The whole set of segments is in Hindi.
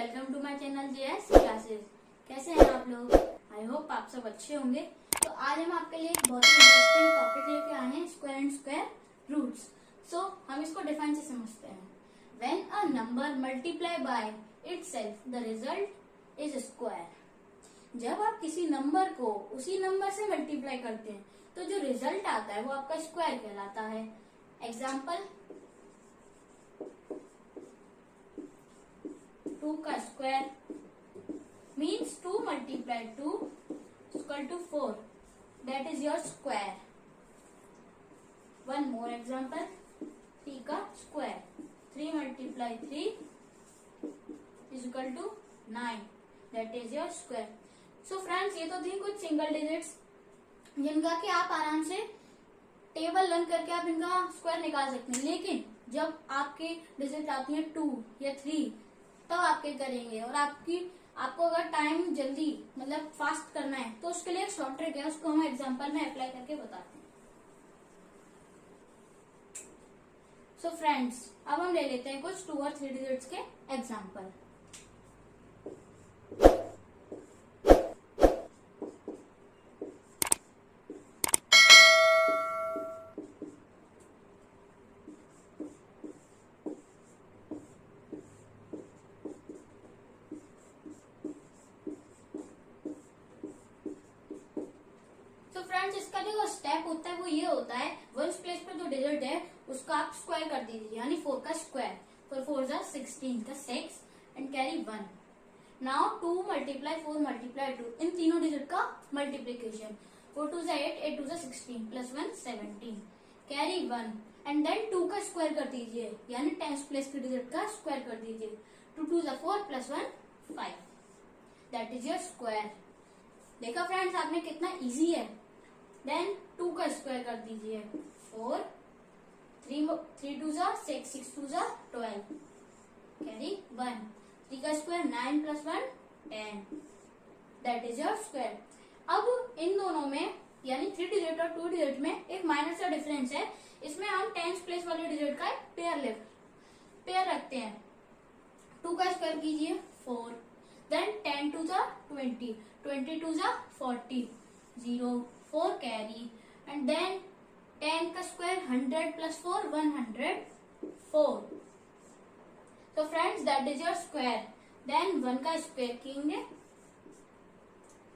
Welcome to my channel JS classes. कैसे हैं आप लोग? आई होप आप सब अच्छे होंगे। तो आज हम आपके लिए एक बहुत ही इंटरेस्टिंग टॉपिक लेके आए हैं, स्क्वायर एंड स्क्वायर रूट्स। सो हम इसको डिफाइन से समझते हैं। When a number multiply by itself the result is square. जब आप किसी नंबर को उसी नंबर से मल्टीप्लाई करते हैं तो जो रिजल्ट आता है वो आपका स्क्वायर कहलाता है। एग्जाम्पल, 2 का square means 2 multiply 2 equal to 4, that is your square. One more example, 3 का square 3 multiply 3 is equal to 9, that is your square. So friends, ये तो थी कुछ सिंगल डिजिट्स जिनका कि आप आराम से टेबल रन करके आप इनका स्क्वायर निकाल सकते हैं। लेकिन जब आपके डिजिट आती है 2 या 3 तब आप क्या करेंगे, और आपको अगर टाइम जल्दी मतलब फास्ट करना है तो उसके लिए एक शॉर्ट ट्रिक है, उसको हम एग्जांपल में अप्लाई करके बताते हैं। सो फ्रेंड्स, अब हम ले लेते हैं कुछ 2 और 3 डिजिट्स के एग्जांपल। इसका जो स्टेप होता है वो ये होता है, वंस प्लेस पर जो डिजिट है उसका आप स्क्वायर कर दीजिए, यानी 4 का स्क्वायर। 4 4 जा 16 का 6 and carry 1। Now 2 multiply 4 multiply 2, इन तीनों डिजिट का मल्टीप्लीकेशन। 4 2 जा 8 8 2 जा 16 प्लस 1 17 कैरी 1 एंड देन 2 का स्क्वायर कर दीजिए, यानी 10 प्लेस के डिजिट का स्क्वायर कर दीजिए। 2 2 जा 4 plus 1 5, that is your square. देखा फ्रेंड्स आपने कितना इजी है। देन 2 का स्क्वायर कर दीजिए 4 3 2 जा 6 6 2 जा 12 कैरी 1। 3 का square 9 plus 1 10, that is your square. अब इन दोनों में यानी 3 डिजिट और 2 डिजिट में एक माइनर सा डिफरेंस है। इसमें हम 10 प्लेस वाले डिजिट का एक पेयर रखते हैं। 2 का स्क्वायर कीजिए 4, देन 10 2 जा 20 20 2 जा 40 0 4 कैरी एंड देन 10 का स्क्वायर 100 प्लस 4 104। तो friends that is your square. Then 1 का स्क्वायर कीजिए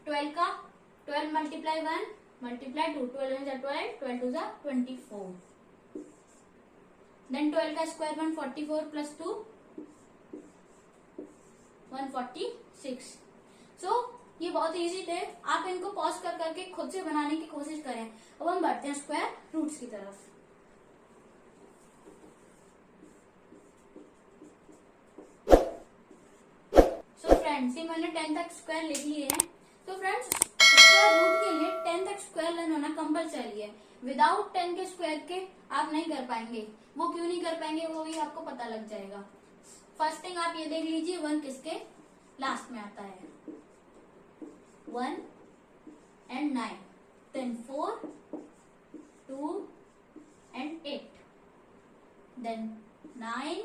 12 का 12 मल्टीप्लाई 1 मल्टीप्लाई 2 12 जा 12 12 2 जा 24। देन 12 का स्क्वायर 144 प्लस 2 146। सो ये बहुत इजी थे, आप इनको पॉज कर करके खुद से बनाने की कोशिश करें। अब हम बढ़ते हैं स्क्वायर रूट्स की तरफ। सो फ्रेंड्स, ये मैंने 10 तक स्क्वायर लिख लिए हैं। तो फ्रेंड्स, स्क्वायर रूट के लिए 10 तक स्क्वायर लर्न होना कंपलसरी है। विदाउट 10 के स्क्वायर के आप नहीं कर पाएंगे। वो क्यों नहीं कर पाएंगे वो भी आपको पता लग जाएगा। फर्स्ट थिंग आप ये देख लीजिए 1 किसके लास्ट में आता है। 1 and 9, then 4 2 and 8, then 9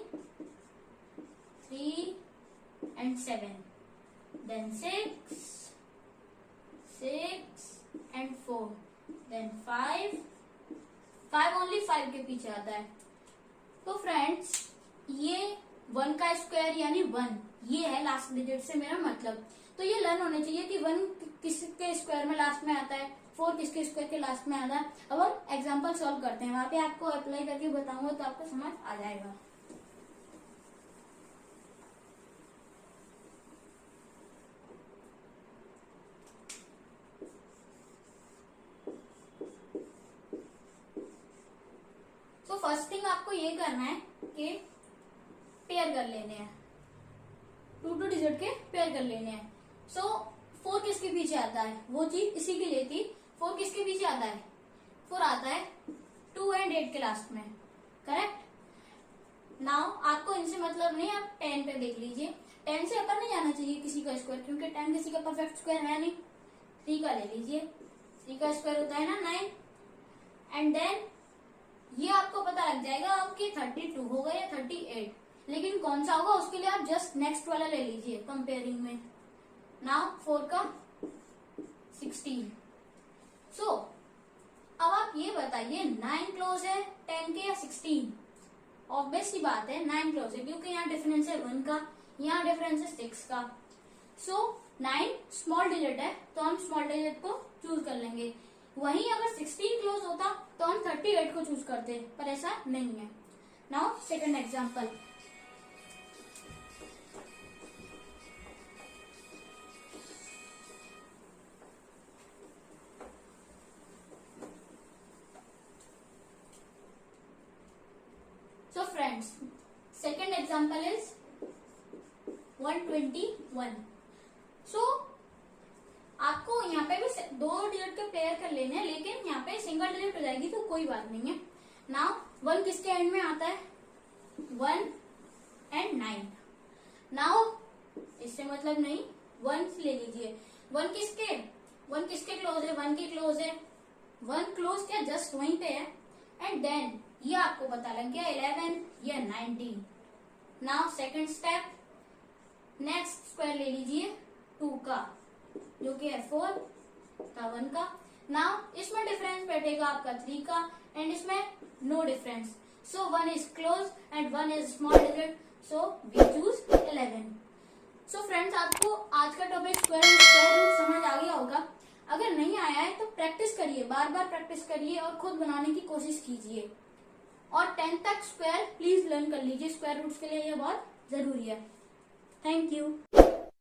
3 and 7, then 6 and 4, then 5 only 5 के पीछे आता है। तो फ्रेंड्स, ये 1 का स्क्वायर यानी 1, ये है लास्ट डिजिट से मेरा मतलब। तो ये लर्न होने चाहिए कि 1 किसके स्क्वायर में लास्ट में आता है, 4 किसके स्क्वायर के लास्ट में आता है। अब हम एग्जांपल सॉल्व करते हैं, वहां पे आपको अप्लाई करके बताऊंगा तो आपको समझ आ जाएगा। तो फर्स्ट थिंग आपको ये करना है कि पेयर कर लेने हैं, 2 डिजिट के पेयर कर लेने हैं। सो 4 किसके पीछे आता है, वो चीज इसी के लिए थी। 4 किसके पीछे आता है, 4 आता है 2 एंड 8 के लास्ट में, करेक्ट। नाउ आपको इनसे मतलब नहीं, आप 10 पे देख लीजिए। 10 से ऊपर नहीं जाना चाहिए किसी का स्क्वायर, क्योंकि 10 किसी का परफेक्ट स्क्वायर है नहीं। 3 का ले लीजिए, 3 का स्क्वायर होता है ना 9, एंड देन ये आपको पता लग जाएगा आपकी 32 हो गए या 38। लेकिन कौन सा होगा उसके लिए आप जस्ट नेक्स्ट वाला ले लीजिए कंपेयरिंग में। नाउ 4 का 16। सो अब आप ये बताइए 9 क्लोज है 10 के या 16? ऑब्वियस सी बात है 9 क्लोज है, क्योंकि यहाँ डिफरेंस है 1 का, यहाँ डिफरेंस है 6 का। सो 9 स्मॉल डिजिट है तो हम स्मॉल डिजिट को चूज कर लेंगे। वहीं अगर 16 क्लोज होता तो हम 38 को चूज करते, पर ऐसा नहीं है। Now second example. So friends, second example is 121. So आपको यहाँ पे भी 2 डिजिट के पेयर कर लेने हैं, लेकिन यहाँ पे सिंगल डिजिट हो जाएगी तो कोई बात नहीं है। नाउ 1 किसके एंड में आता है? 1 and 9। नाउ इससे मतलब नहीं, 1 ले लीजिए। 1 किसके क्लोज है? 1 की क्लोज है। 1 क्लोज क्या जस्ट वहीं पे है। एंड देन ये आपको पता लग गया 11 या 19। Now second step, next square ले लीजिए 2 का, जो कि है 4 का 1 का। नाउ इसमें डिफरेंस बैठेगा आपका 3 का, एंड इसमें no difference. So 1 is close and 1 is small digit, so we choose 11। So friends, आपको आज का टॉपिक स्क्वायर रूट समझ आ गया होगा। अगर नहीं आया है तो प्रैक्टिस करिए, बार बार प्रैक्टिस करिए और खुद बनाने की कोशिश कीजिए। और 10 तक स्क्वायर प्लीज लर्न कर लीजिए, स्क्वायर रूट्स के लिए ये बहुत जरूरी है। Thank you.